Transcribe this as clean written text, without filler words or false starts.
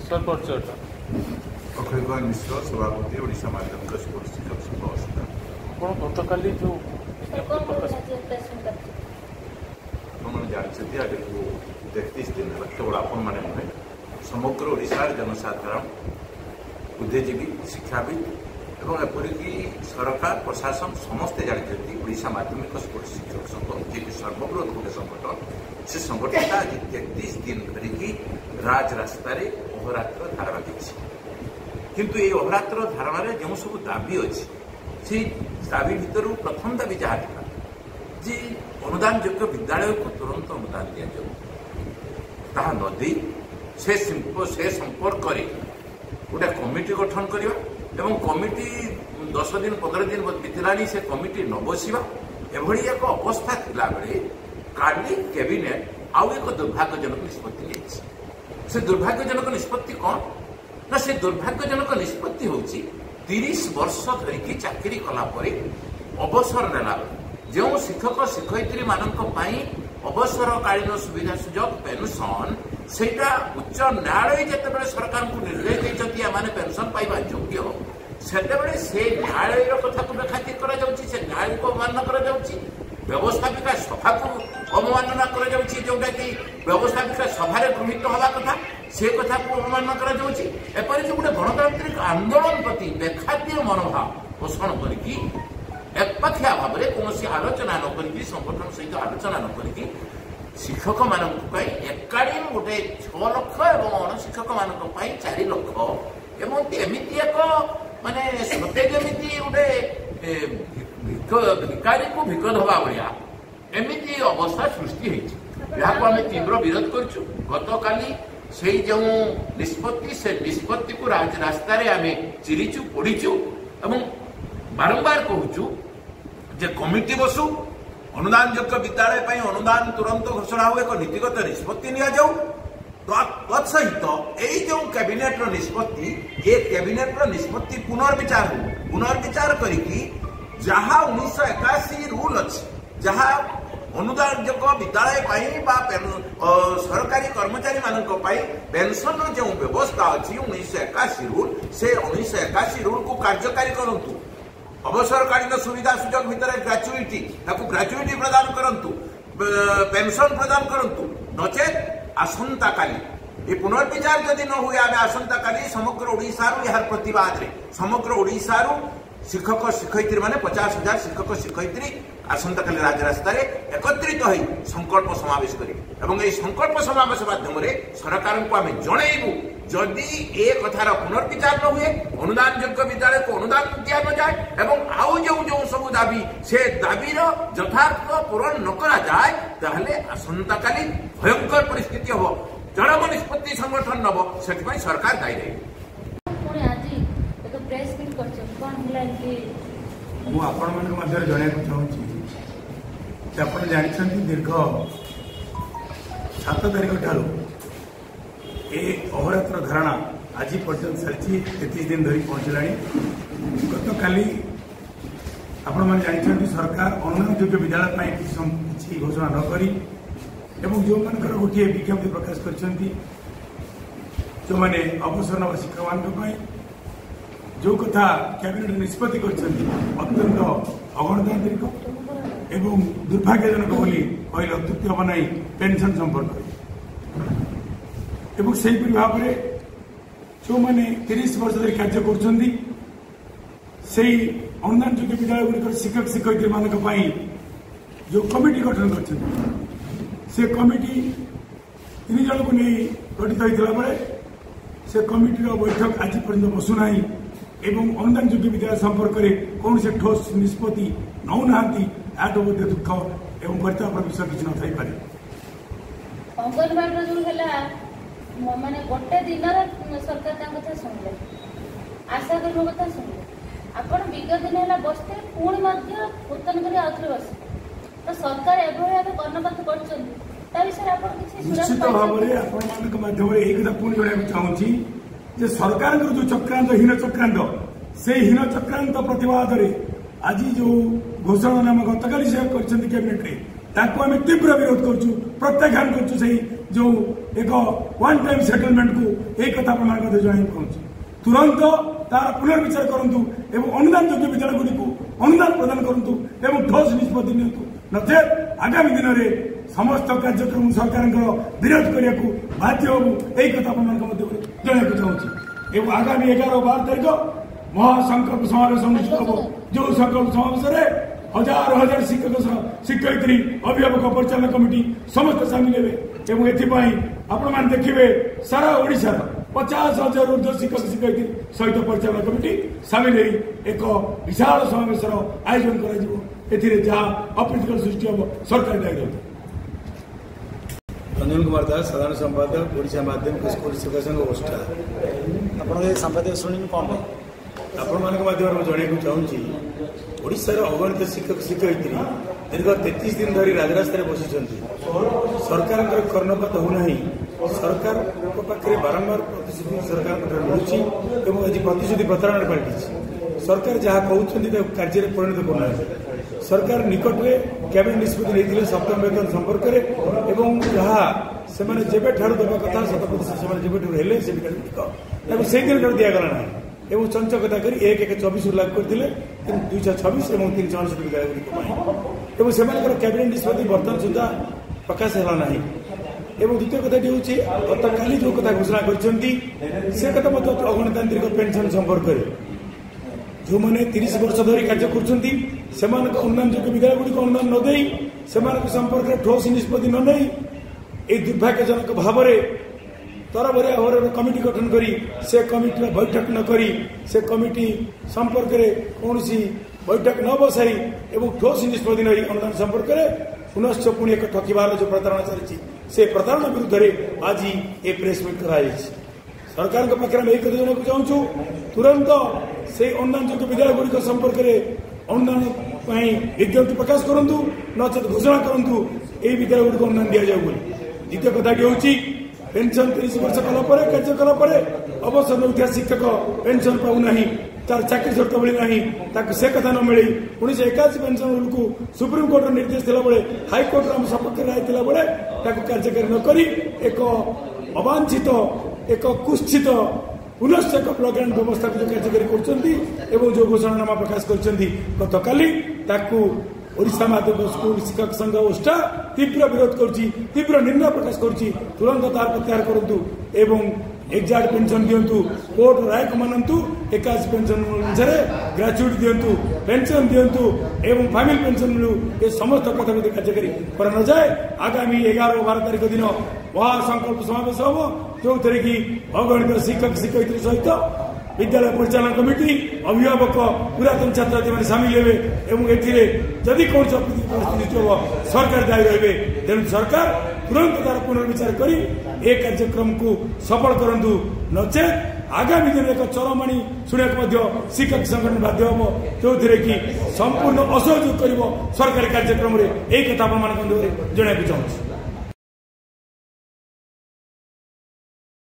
अखिल कुमार मिश्र सभापति ओडिशा माध्यमिक स्कूल शिक्षक संघ अवस्था गतकाली जो जानते आज 33 दिन है केवल आपण मैंने नुहे समग्र ओडिशार जनसाधारण बुद्धिजीवी शिक्षाविद एवं एपरिक सरकार प्रशासन समस्ते जानते ओडिशा माध्यमिक स्कूल शिक्षक संघ जी सर्वबृहत गोटे संगठन से संगठन आज 33 दिन धरिकी राजरास्तार अहोरात्र धारा लगी किंतु ये अहोरात्र धारण जो सब दाबी अच्छी से दाबी भितर प्रथम दाबी जहाँ था जे अनुदान योग्य विद्यालय को तुरंत अनुदान दि जाऊ नदी से संपर्क गोटे कमिटी गठन करवा एवं कमिटी 10 दिन 15 दिन बीतला से कमिटी न बसवा एभली एक अवस्था थिला बेले काली कैबिनेट आउ एक दुर्भाग्यजनक निष्पत्ति लेछि से दुर्भाग्यजनक निष्पत्ति कौन ना से दुर्भाग्यजनक निष्पत्ति होछि 30 वर्ष धरिकी चाकरी कला परे अवसर नेला जो शिक्षक शिक्षयित्री मानक पई अवसरकालीन सुविधा सुजोग पेंशन सेटा उच्च न्यायालय जिते सरकार को निर्देश देते माने पेंशन पाइबा योग्य सेतेबेले से न्यायालय कथा को बेखातिर करा जाउछि से न्यायालय को अवमानना करा जाउछि व्यवस्थापिका सभा को अवमानना करा जाउछि जोटा कि व्यवस्थापिका सभा रे गृहीत होगा कथा से कथा को अवमानना करा जाउछि एपरि जो गोटे गणतांत्रिक आंदोलन प्रति बेखातिर मनोभाव पोषण करिकी एकपाखिया भाव में कौन आलोचना न करी संगठन सहित आलोचना न करी शिक्षक मानक एकाडेम गोटे 6 लाख और अणशिक्षक मानक 4 लाख एवं एमती एक माने सते जमी गोटे भिकारी को भिक दबा भाया एमती अवस्था सृष्टि होती तीव्र विरोध करूँ गतकाली से जो निष्पत्ति से निष्पत्ति को रास्ता आम चिरीचु पढ़ीचु एवं बारंबार कहूँ जे कमिटी बसु अनुदान योग्य विद्यालय पर अनुदान तुरंत घोषणा हो एक नीतिगत निष्पत्ति नि जाऊ तत्सहित यही जो कैबिनेट निष्पत्ति ये कैबिनेट निष्पत्ति पुनर्विचार करिकी जहाँ 1981 रूल अच्छी जहाँ अनुदान योग्य विद्यालय सरकारी कर्मचारी मानक पेंशन जो व्यवस्था अच्छी 1981 रूल से 1981 रूल को कार्यकारी करंतु अवसरकालीन सुविधा सुजोग भितर ग्राच्युटी ग्राच्युटी प्रदान करंतु पेंशन प्रदान करंतु नचेत आसंता काली ये पुनर्विचार जदि न हुए आमे आसंता काली समग्र ओडिशा यार प्रतिवाद रे समग्र ओडिशा शिक्षक शिक्षयित्री माने 50,000 शिक्षक शिक्षयित्री आसंता काली राजरास्ता एकत्रित हो संकल्प समावेश करेंगे एवं ये संकल्प समावेश माध्यम सरकार को आम जनइबू जदि ए कथार पुनर्विचार न हुए अनुदान योग्य विद्यालय को अनुदान दिया न जाए एवं आउ जो सब दाबी से दाबीर यथार्थ पूरण न करा जाए ताहले आसंता काली भयंकर परिस्थिति हम चरम निष्पत्ति संगठन नब से सरकार दायी रही मुझे जनवाक चाहूँगी आप जानते दीर्घ 7 तारीख ठार ये अहोरात्र धारणा आज पर्यटन चलती 33 दिन धरी पहुँचला गत काली आपण मैंने जानते सरकार अनुदान योग्य विद्यालय किसी घोषणा न करी एवं जो मानकर गोटे विज्ञप्ति प्रकाश कर जो मैंने अवसर नवा शिक्षक मान जो कथा कैबिनेट निष्पत्ति कर अत्यंत अगणतांत्रिक एवं दुर्भाग्यजनक बोली कहले अत्युक्ति हम ना पेंशन संपर्क एवं से भाव में जो मैंने 30 वर्ष धरी कार्य कर अनुदान योग्य विद्यालय गुड़िक शिक्षक शिक्षयित्री मान जो कमिटी गठन कर कमिटी 3 जन को नहीं गठित होता बेले से कमिटी बैठक आज पर्यटन बसुना एवं अनुदान योग्य विद्यालय संपर्क में कौन से ठोस निष्पत्ति नौना याद दुख एवं परितापर विषय किसी न थी पारे अंगनवाड़ी जो माने गोटे दिन सरकार कथा शुणिले आशा कर्मी कथा शुणिले आपण विगत दिन है बसते पुणी नूतन कर आउे बस तो सरकार एभली कर्णपात कर निश्चित भाव में आपम एक कथा पुणी जन चाहूँगी जे सरकार जो चक्रांत हीन चक्रांत से हीन चक्रांत प्रतिवाद आज जो घोषणा नाम गतकाली से कैबिनेट आम तीव्र विरोध करुँ प्रत्याख्यान करुँ जो एक वन टाइम सेटलमेंट को एक कथा आपको जन तुरंत तार पुनर्विचार करूँ एवं अनुदान योग्य विद्यालय गुड़ी अनुदान प्रदान करूँ एवं ठोस निष्पत्ति नियंतु नचे आगामी दिन में समस्त कार्यक्रम सरकार विरोध करने को बाध्य हूँ यही कथा आपको जनवाक चाहूँगी एवं आगामी 11-12 तारीख महासंकल्प समावेश अनुष्ठित हम जो संकल्प समावेश हजार हजार शिक्षक शिक्षयित्री अभिभावक परिचालन कमिटी समस्त सामिल हे एवं एथिपाई आपण मान देखिए सारा ओडिशार 50,000 ऊर्ध्व शिक्षक शिक्षयित्री सहित परिचालन कमिटी सामिल हो एक विशाल समावेश आयोजन करा अप्रीतिकर सृष्टि हम सरकार दायी रंजन कुमार दास साधारण संपादक ओडिशा माध्यमिक स्कूल शिक्षा संघ ओष्टा आपन संपादक शुणी कौन आपण मान माध्यम जनवाक चाहूँगी ओडिशार अगणित शिक्षक शिक्षयित्री दीर्घ 33 दिन धरी राजरास्तार बसी सरकार कर्णपात होना सरकार पाखे बारंबार प्रतिश्रुति सरकार मिलूँ आज प्रतिश्रुति प्रतारण पलटि सरकार जहाँ कहते कार्य परिणत करना सरकार निकट में कैबिनेट निष्पत्ति नहीं सप्तम वेतन संपर्क में जहाँ से जेबे देवा कथा 7% से से दिन दिगला ना एवं चंचकता कर 1/1/24 लागू करते 226 और 364 विद्यालय से कैबिनेट निष्पत्ति बर्तमान सुधा प्रकाश है ना एवं द्वितीय कथाटी हूँ गत काली जो कथा घोषणा कर अगणतांत्रिक पेंशन संपर्क में जो मैंने 30 वर्ष धरी कार्य कर उन्नयन योग्य विद्यालय गुड़ी अनुदान न दे संपर्क में ठोस निष्पत्ति न नहीं ये दुर्भाग्यजनक भाव तरबरिया भाव कमिटी गठन करी से कमिटी बैठक न करी से कमिटी संपर्क में कौन बैठक न बसाई एवं ठोस निष्पत्ति नहीं अनुदान संपर्क में पुनश्च पुणी एक ठकिबार जो प्रतारणा चली से प्रतारणा विरुद्ध में आज ये प्रेस मीट कराई सरकार पाखे हम एक जनवाक चाहूँ तुरंत से अनुदान योग्य विद्यालय गुड़िक संपर्क में अनुदान विज्ञप्ति प्रकाश करूँ नचेत घोषणा करूँ ये विद्यालय गुड़िक अनुदान दि जाऊ द्वितीय कथाटी हूँ पेंशन 30 वर्ष कलापर कार्य कलापर अवसर नौथिया शिक्षक पेंशन पाऊना तार चाकरी शर्त मिली ना से कथा न मिली 1981 पेंशन रूल को सुप्रीमकोर्ट निर्देश थिला बेले हाईकोर्ट आम सपक्ष राय थिला बेले कार्यकारी नक एक अवांछित एक कुत्सित पुनश्च एक प्लग एंड व्यवस्था को कार्यकारी कर जो घोषणानामा प्रकाश कर काली ओडिशा माध्यमिक स्कूल शिक्षक संघ ओष्टा तीव्र विरोध तीव्र निंदा प्रकाश करुच्ची तुरंत तार प्रत्याहार करूँ एवं एग्जाक्ट पेंशन दिंतु कोर्ट राय को मानतु 81 पेंशन अनुसार ग्रेजुएट दिंतु पेंशन दिंतु एवं फैमिली पेंशन मिलू ये समस्त कथा कार्यकारी कर न जाए आगामी 11-12 तारीख दिन महासंकल्प समावेश हम जो थे कि अगणित शिक्षक शिक्षयित्री सहित विद्यालय परिचालन कमिटी अभिभावक पुरातन छात्र छात्री सामिल हे जदि कौन परिस्थिति हम सरकार दायी रहे तेणु सरकार तुरंत तार पुनर्विचार कर कार्यक्रम को सफल करूँ नचेत आगामी दिन एक चरमाणी शुणा शिक्षक संगठन बाध्य हम जो थे कि संपूर्ण असहयोग कर सरकारी कार्यक्रम में एक कथा जनवाक चाहूँ।